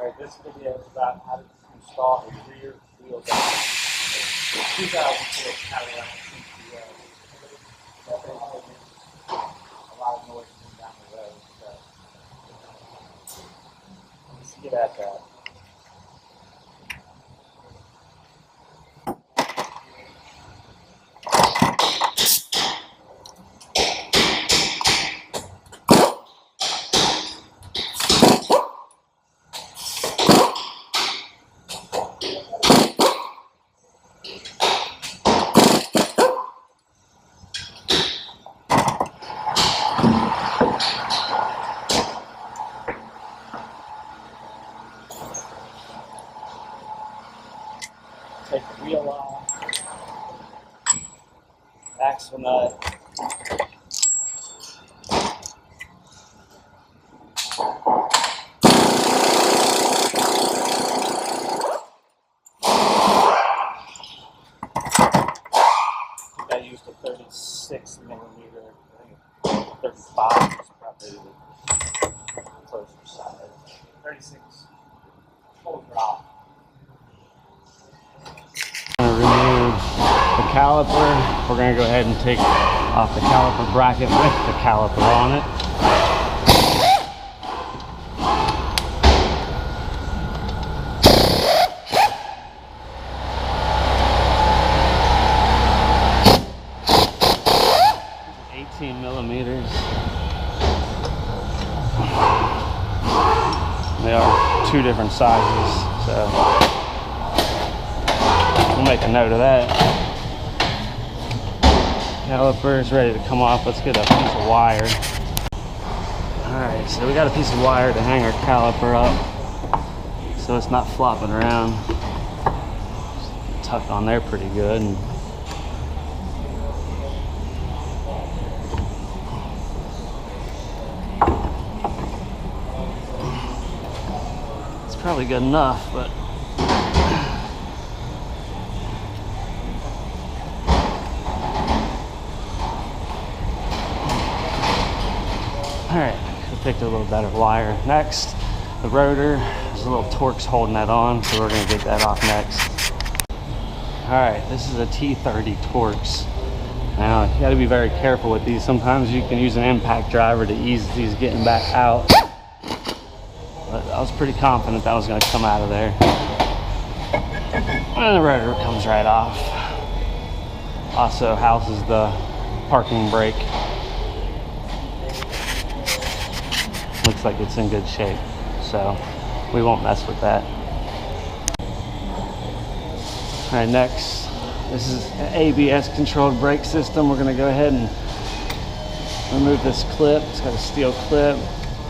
Alright, this video is about how to install a rear wheel bearing. 2004 Cadillac CTO. That basically makes a lot of noise coming down the road. So let's get at that. Take the wheel off, axle nut, I used a 36 millimeter, I think 35 is probably the closer side. 36 full drop. Remove the caliper. We're going to go ahead and take off the caliper bracket with the caliper on it. $18mm. They are two different sizes, so we'll make a note of that. Caliper is ready to come off. Let's get a piece of wire. Alright, so we got a piece of wire to hang our caliper up so it's not flopping around. It's tucked on there pretty good. It's probably good enough, but alright, we picked a little better wire. Next, the rotor. There's a little Torx holding that on, so we're going to get that off next. Alright, this is a T30 Torx. Now, you got to be very careful with these. Sometimes you can use an impact driver to ease these getting back out. But I was pretty confident that was going to come out of there. And the rotor comes right off. Also houses the parking brake. Looks like it's in good shape, so we won't mess with that. All right, next, this is an ABS controlled brake system. We're going to go ahead and remove this clip. It's got a steel clip,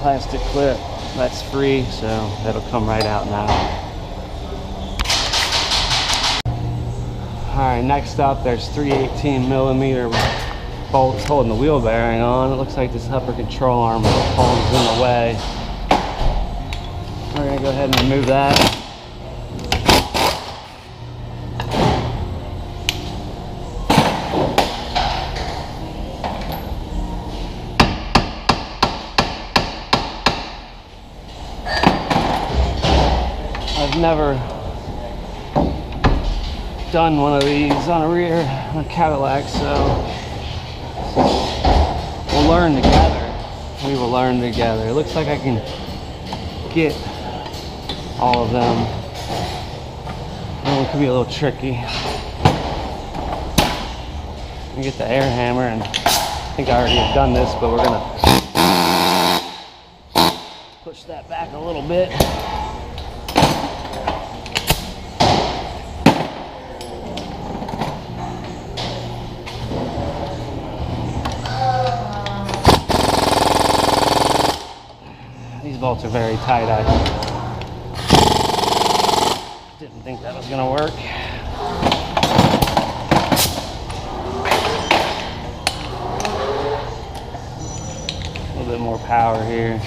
plastic clip. That's free, so that'll come right out now. All right, next up, there's 3 18mm bolts holding the wheel bearing on. It looks like this upper control arm holds in the way. We're gonna go ahead and remove that. I've never done one of these on a rear on a Cadillac, so we'll learn together. We will learn together. It looks like I can get all of them. It could be a little tricky. I get the air hammer, and I think I already have done this, but we're gonna push that back a little bit. These bolts are very tight. I didn't think that was gonna work. A little bit more power here.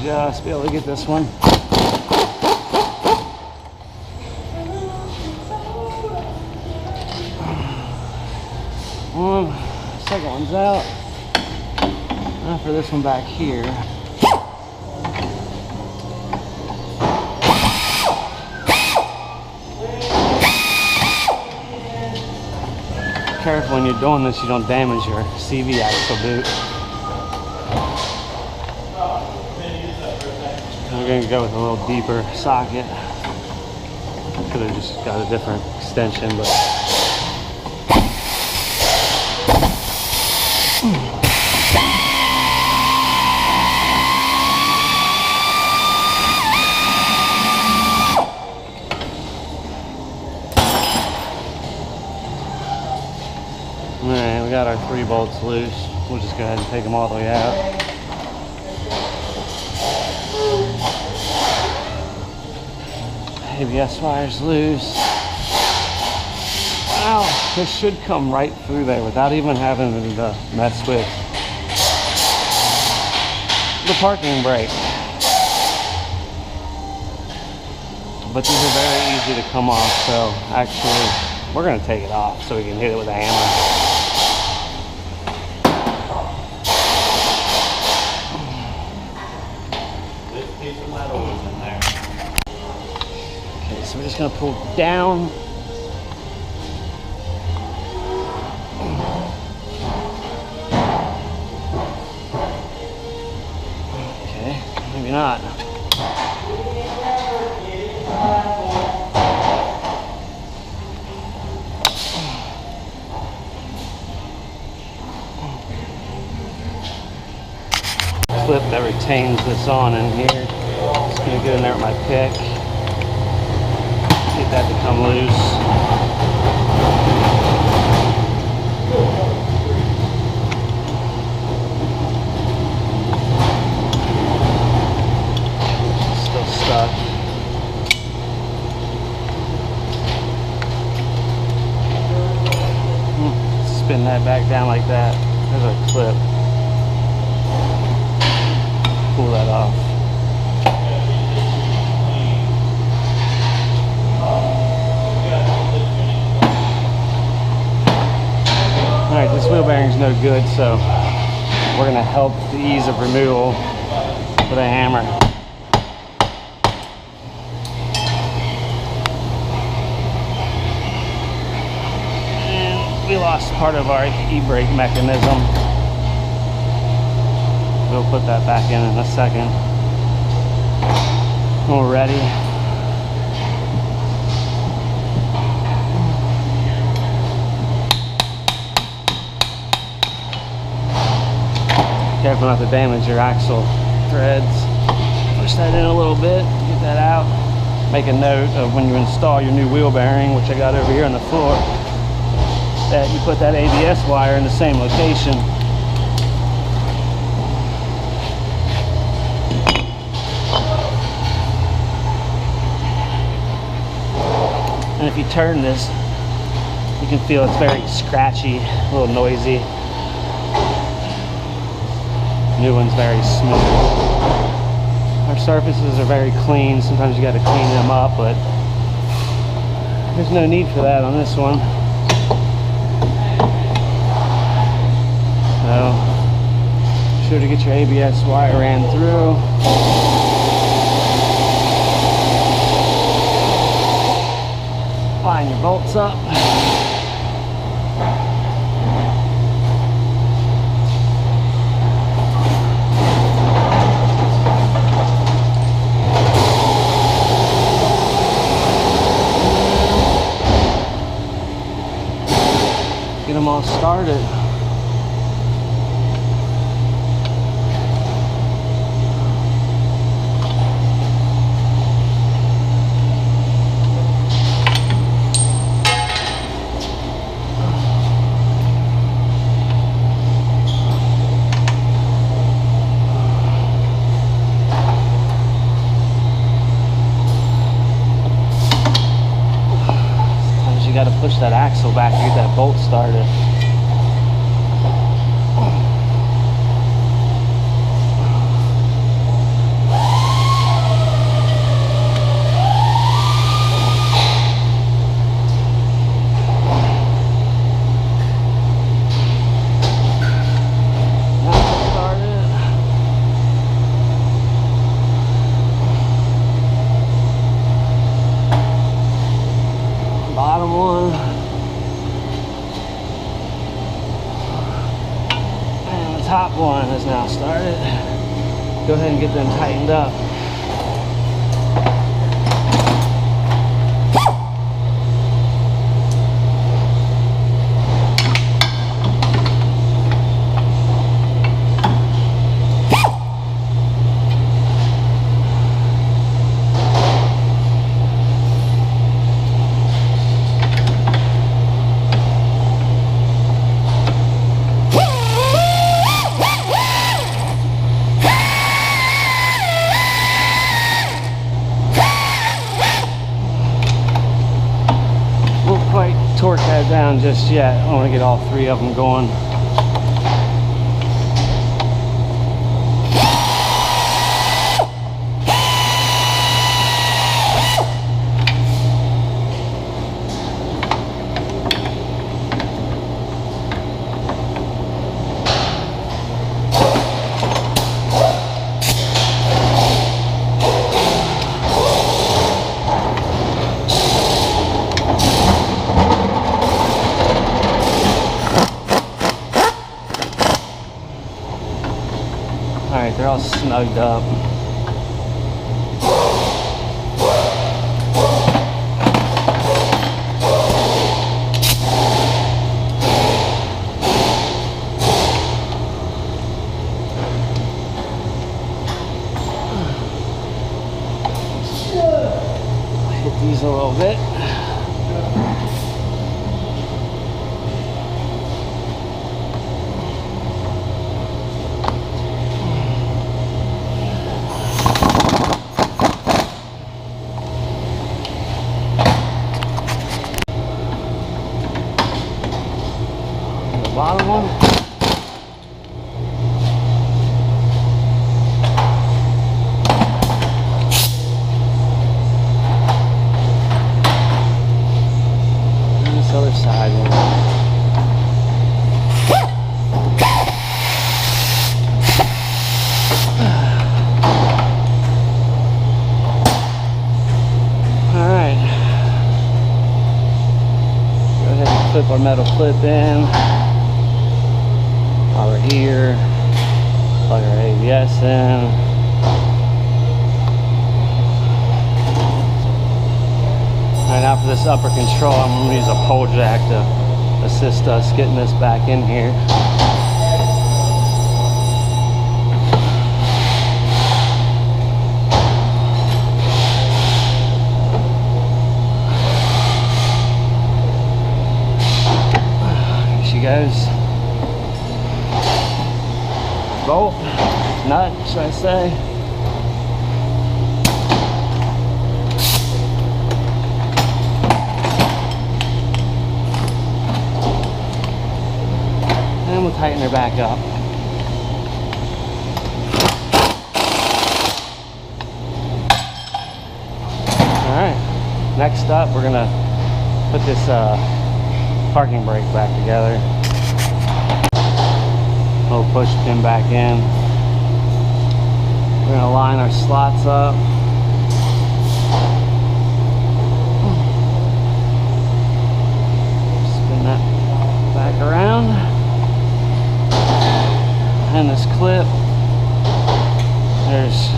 just be able to get this one. Second one's out. Now for this one back here. Careful when you're doing this, you don't damage your CV axle boot. I'm going to go with a little deeper socket. Could have just got a different extension, but alright, we got our 3 bolts loose. We'll just go ahead and take them all the way out. ABS wire's loose. Wow, this should come right through there without even having to mess with the parking brake. But these are very easy to come off, so actually we're going to take it off so we can hit it with a hammer. So we're just going to pull down. Okay, maybe not. Clip that retains this on in here. Just going to get in there with my pick. Get that to come loose. Still stuck. Spin that back down like that. There's our clip. Pull that off. Alright, this wheel bearing's no good, so we're going to help the ease of removal with a hammer. And we lost part of our e-brake mechanism. We'll put that back in a second when we're ready. Careful not to damage your axle threads. Push that in a little bit, get that out. Make a note of when you install your new wheel bearing, which I got over here on the floor, that you put that ABS wire in the same location. And if you turn this, you can feel it's very scratchy, a little noisy. New one's very smooth. Our surfaces are very clean. Sometimes you got to clean them up, but there's no need for that on this one. So, be sure to get your ABS wire ran through. Line your bolts up. Get them all started. You got to push that axle back to get that bolt started. top one has now started. Go ahead and get them tightened up. Torque that down just yet. I want to get all three of them going. Alright, they're all snugged up. Hit these a little bit. Bottom one. And this other side one. Alright. Go ahead and clip our metal clip in. Over here, plug our ABS in. Alright, now for this upper control, I'm going to use a pole jack to assist us getting this back in here. Here she goes. Bolt, nut, should I say. And we'll tighten her back up. Alright, next up we're gonna put this parking brake back together. Little push pin back in. We're going to line our slots up. Spin that back around. And this clip, there's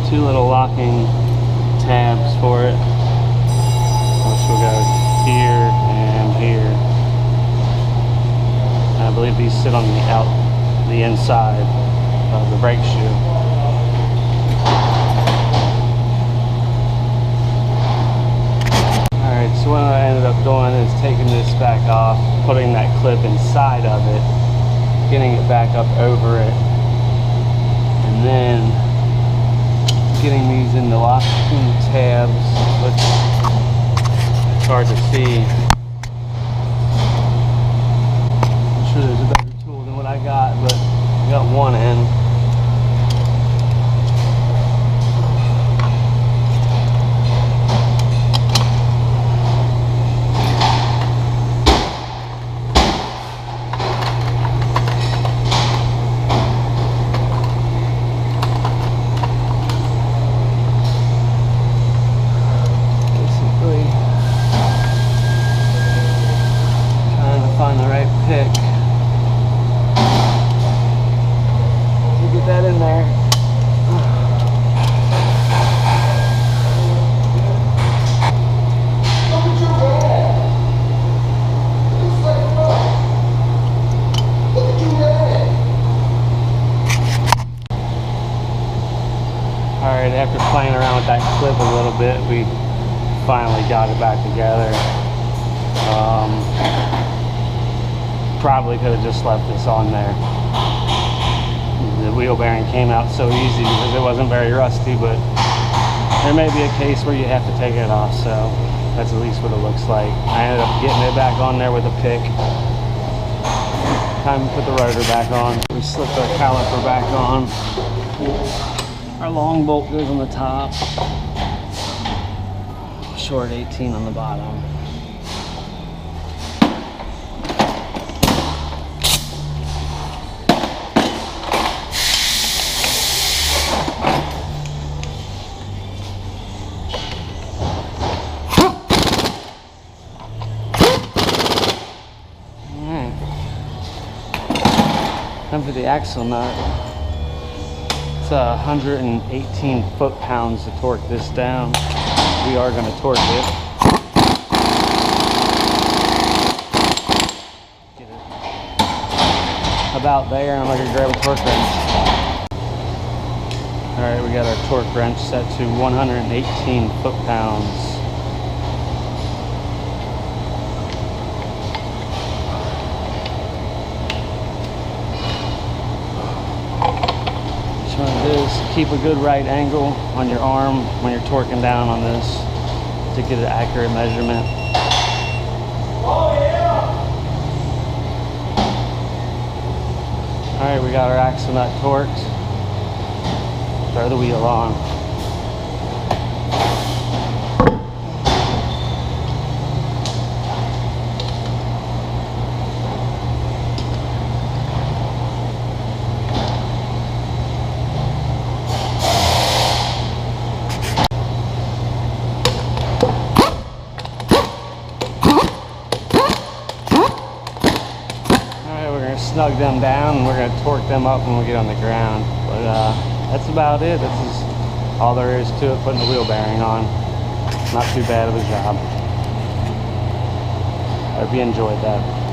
two little locking tabs for it, which will go here and here. I believe these sit on the inside of the brake shoe. Alright, so what I ended up doing is taking this back off, putting that clip inside of it, getting it back up over it, and then getting these in the locking tabs, which it's hard to see. There's a better tool than what I got, but I got one end. Basically, trying to find the right pick. after playing around with that clip a little bit, we finally got it back together. Probably could have just left this on there. The wheel bearing came out so easy because it wasn't very rusty, but there may be a case where you have to take it off, so that's at least what it looks like. I ended up getting it back on there with a pick. Time to put the rotor back on. We slipped our caliper back on. Our long bolt goes on the top. Short 18 on the bottom. Time for the axle nut. It's 118 foot-pounds to torque this down. We are going to torque it. Get it about there, and I'm going to grab a torque wrench. Alright, we got our torque wrench set to 118 foot-pounds. Is keep a good right angle on your arm when you're torquing down on this to get an accurate measurement. Oh yeah! Alright, we got our axle nut torqued. Throw the wheel on. Snug them down, and we're going to torque them up when we get on the ground. But that's about it. This is all there is to it, putting the wheel bearing on. Not too bad of a job. I hope you enjoyed that.